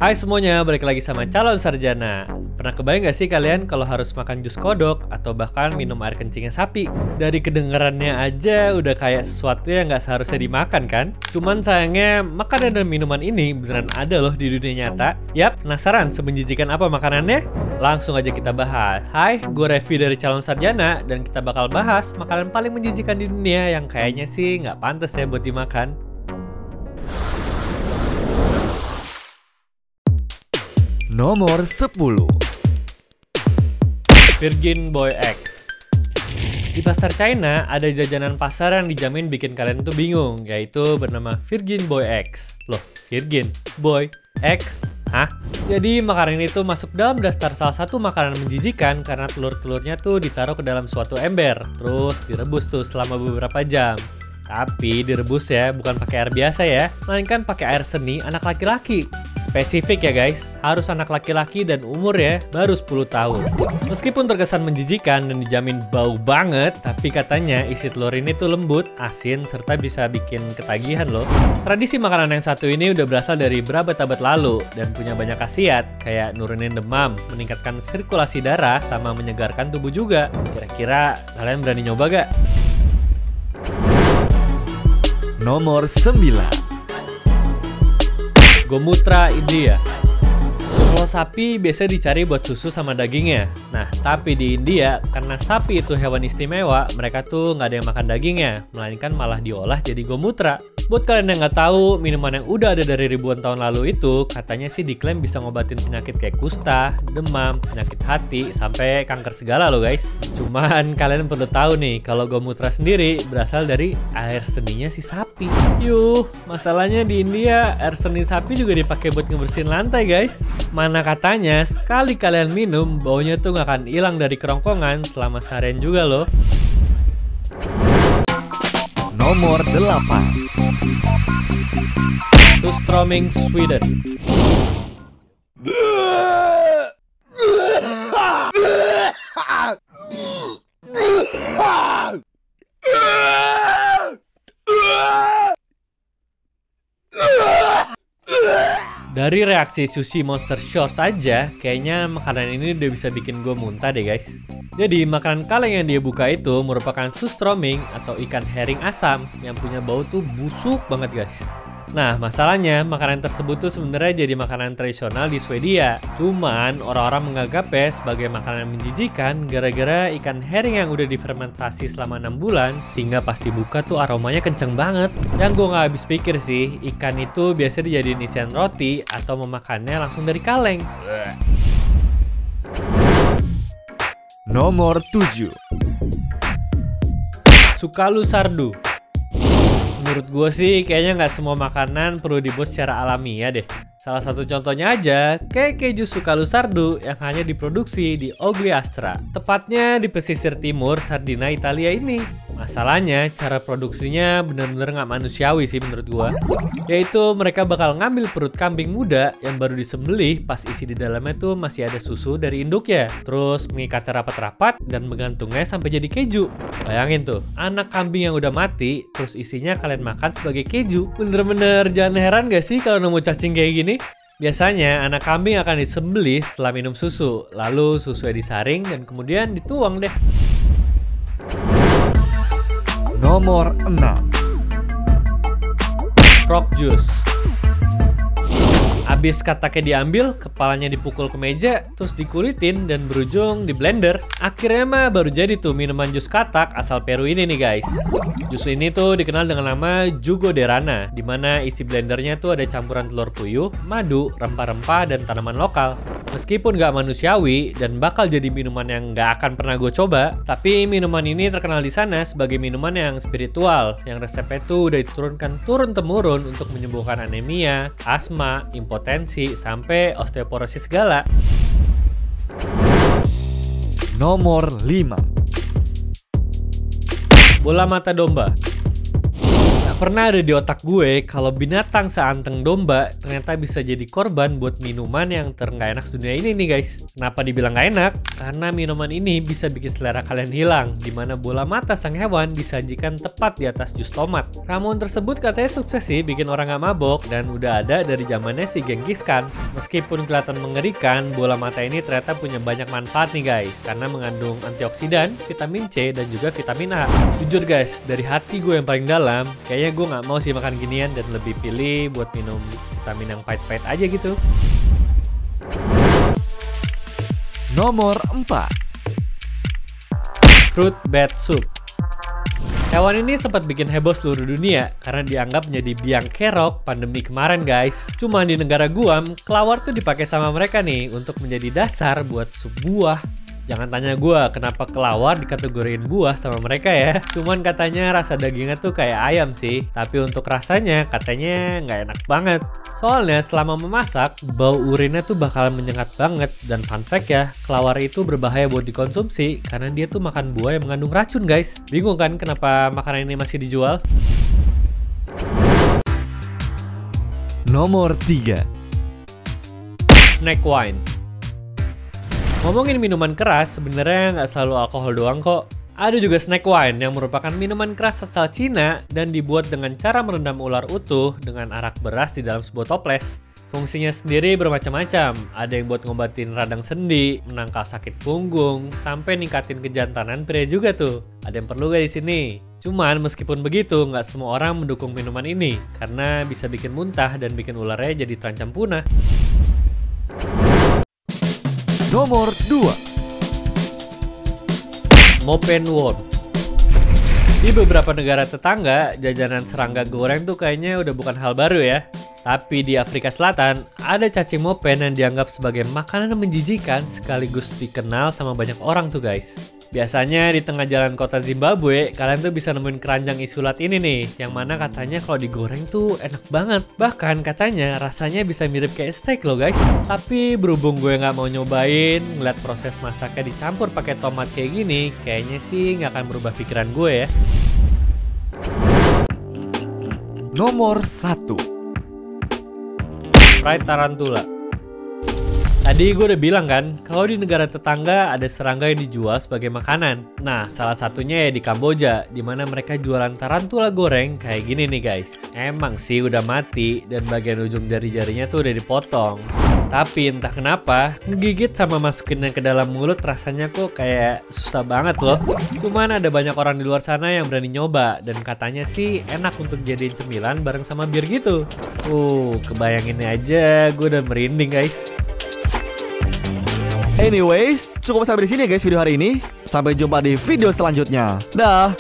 Hai semuanya, balik lagi sama Calon Sarjana. Pernah kebayang gak sih kalian kalau harus makan jus kodok atau bahkan minum air kencingnya sapi? Dari kedengarannya aja udah kayak sesuatu yang gak seharusnya dimakan kan? Cuman sayangnya makanan dan minuman ini beneran ada loh di dunia nyata. Yap, penasaran semenjijikan apa makanannya? Langsung aja kita bahas. Hai, gue Revi dari Calon Sarjana dan kita bakal bahas makanan paling menjijikan di dunia yang kayaknya sih gak pantas ya buat dimakan. Nomor 10. Virgin Boy X. Di pasar China ada jajanan pasar yang dijamin bikin kalian tuh bingung, yaitu bernama Virgin Boy X. Loh, Virgin Boy X? Hah? Jadi makanan ini tuh masuk dalam daftar salah satu makanan menjijikan karena telur-telurnya tuh ditaruh ke dalam suatu ember, terus direbus tuh selama beberapa jam. Tapi direbus ya, bukan pakai air biasa ya, melainkan pakai air seni anak laki-laki. Spesifik ya guys, harus anak laki-laki dan umur ya baru 10 tahun. Meskipun terkesan menjijikan dan dijamin bau banget, tapi katanya isi telur ini tuh lembut, asin, serta bisa bikin ketagihan loh. Tradisi makanan yang satu ini udah berasal dari berabad-abad lalu dan punya banyak khasiat, kayak nurunin demam, meningkatkan sirkulasi darah, sama menyegarkan tubuh juga. Kira-kira kalian berani nyoba gak? Nomor 9. Gomutra India. Kalau sapi biasa dicari buat susu sama dagingnya. Nah, tapi di India, karena sapi itu hewan istimewa, mereka tuh nggak ada yang makan dagingnya, melainkan malah diolah jadi gomutra. Buat kalian yang nggak tahu, minuman yang udah ada dari ribuan tahun lalu itu, katanya sih diklaim bisa ngobatin penyakit kayak kusta, demam, penyakit hati, sampai kanker segala loh guys. Cuman kalian perlu tahu nih, kalau gomutra sendiri berasal dari air seninya si sapi. Yuh, masalahnya di India, air seni sapi juga dipakai buat ngebersihin lantai guys. Mana katanya, sekali kalian minum, baunya tuh nggak akan hilang dari kerongkongan selama seharian juga loh. Nomor 8. Surströmming, Sweden. Dari reaksi sushi Monster Shores aja, kayaknya makanan ini udah bisa bikin gue muntah deh guys. Jadi makanan kaleng yang dia buka itu merupakan surströmming atau ikan herring asam yang punya bau tuh busuk banget guys. Nah masalahnya makanan tersebut tuh sebenarnya jadi makanan tradisional di Swedia. Cuman orang-orang menganggapnya sebagai makanan menjijikan gara-gara ikan herring yang udah difermentasi selama 6 bulan sehingga pas dibuka tuh aromanya kenceng banget. Yang gue gak habis pikir sih, ikan itu biasa dijadiin isian roti atau memakannya langsung dari kaleng. Nomor 7. Sukalu Sardu. Menurut gue sih kayaknya nggak semua makanan perlu dibuat secara alamiah deh. Salah satu contohnya aja, kayak keju Sukalu Sardu yang hanya diproduksi di Ogliastra, tepatnya di pesisir timur Sardinia, Italia ini. Masalahnya, cara produksinya bener-bener nggak manusiawi sih menurut gua. Yaitu mereka bakal ngambil perut kambing muda yang baru disembelih pas isi di dalamnya tuh masih ada susu dari induknya. Terus mengikatnya rapat-rapat dan menggantungnya sampai jadi keju. Bayangin tuh, anak kambing yang udah mati, terus isinya kalian makan sebagai keju. Bener-bener jangan heran gak sih kalau nemu cacing kayak gini? Biasanya anak kambing akan disembelih setelah minum susu, lalu susunya disaring dan kemudian dituang deh. Nomor 6. Frog juice. Abis kataknya diambil, kepalanya dipukul ke meja, terus dikulitin dan berujung di blender. Akhirnya mah baru jadi tuh minuman jus katak asal Peru ini nih guys. Jus ini tuh dikenal dengan nama Jugo de Rana, dimana isi blendernya tuh ada campuran telur puyuh, madu, rempah-rempah, dan tanaman lokal. Meskipun gak manusiawi dan bakal jadi minuman yang gak akan pernah gue coba, tapi minuman ini terkenal di sana sebagai minuman yang spiritual, yang resepnya tuh udah diturunkan turun-temurun untuk menyembuhkan anemia, asma, impotensi, sampai osteoporosis segala. Nomor 5. Bola mata domba. Gak pernah ada di otak gue kalau binatang seanteng domba ternyata bisa jadi korban buat minuman yang nggak enak dunia ini nih guys. Kenapa dibilang gak enak? Karena minuman ini bisa bikin selera kalian hilang, dimana bola mata sang hewan disajikan tepat di atas jus tomat. Ramuan tersebut katanya sukses sih bikin orang gak mabok dan udah ada dari zamannya si Genghis Khan. Meskipun kelihatan mengerikan, bola mata ini ternyata punya banyak manfaat nih guys, karena mengandung antioksidan, vitamin C, dan juga vitamin A. Jujur guys, dari hati gue yang paling dalam, kayaknya gue nggak mau sih makan ginian dan lebih pilih buat minum vitamin yang pahit-pahit aja gitu. Nomor 4. Fruit bat soup. Hewan ini sempat bikin heboh seluruh dunia karena dianggap menjadi biang kerok pandemi kemarin guys. Cuma di negara Guam, kelawar tuh dipakai sama mereka nih untuk menjadi dasar buat sebuah. Jangan tanya gue kenapa kelawar dikategoriin buah sama mereka ya. Cuman katanya rasa dagingnya tuh kayak ayam sih. Tapi untuk rasanya katanya nggak enak banget. Soalnya selama memasak, bau urinnya tuh bakal menyengat banget. Dan fun fact ya, kelawar itu berbahaya buat dikonsumsi karena dia tuh makan buah yang mengandung racun guys. Bingung kan kenapa makanan ini masih dijual? Nomor 3. Snack wine. Ngomongin minuman keras, sebenarnya nggak selalu alkohol doang kok. Ada juga snack wine yang merupakan minuman keras asal Cina dan dibuat dengan cara merendam ular utuh dengan arak beras di dalam sebuah toples. Fungsinya sendiri bermacam-macam. Ada yang buat ngobatin radang sendi, menangkal sakit punggung, sampai ningkatin kejantanan pria juga tuh. Ada yang perlu gak di sini? Cuman meskipun begitu, nggak semua orang mendukung minuman ini karena bisa bikin muntah dan bikin ularnya jadi terancam punah. Nomor 2. Mopen worm. Di beberapa negara tetangga, jajanan serangga goreng tuh kayaknya udah bukan hal baru ya. Tapi di Afrika Selatan, ada cacing mopen yang dianggap sebagai makanan yang menjijikan sekaligus dikenal sama banyak orang tuh guys. Biasanya di tengah jalan kota Zimbabwe, kalian tuh bisa nemuin keranjang isulat ini nih, yang mana katanya kalau digoreng tuh enak banget. Bahkan katanya rasanya bisa mirip kayak steak loh guys. Tapi berhubung gue nggak mau nyobain, ngeliat proses masaknya dicampur pakai tomat kayak gini, kayaknya sih nggak akan berubah pikiran gue ya. Nomor 1. Fried tarantula. Tadi gue udah bilang kan, kalau di negara tetangga ada serangga yang dijual sebagai makanan. Nah, salah satunya ya di Kamboja, di mana mereka jualan tarantula goreng kayak gini nih guys. Emang sih udah mati dan bagian ujung jari-jarinya tuh udah dipotong. Tapi entah kenapa, ngegigit sama masukinnya ke dalam mulut rasanya kok kayak susah banget loh. Cuman ada banyak orang di luar sana yang berani nyoba dan katanya sih enak untuk jadiin cemilan bareng sama bir gitu. Kebayanginnya aja gue udah merinding guys. Anyways, cukup sampai di sini ya guys video hari ini. Sampai jumpa di video selanjutnya. Dah.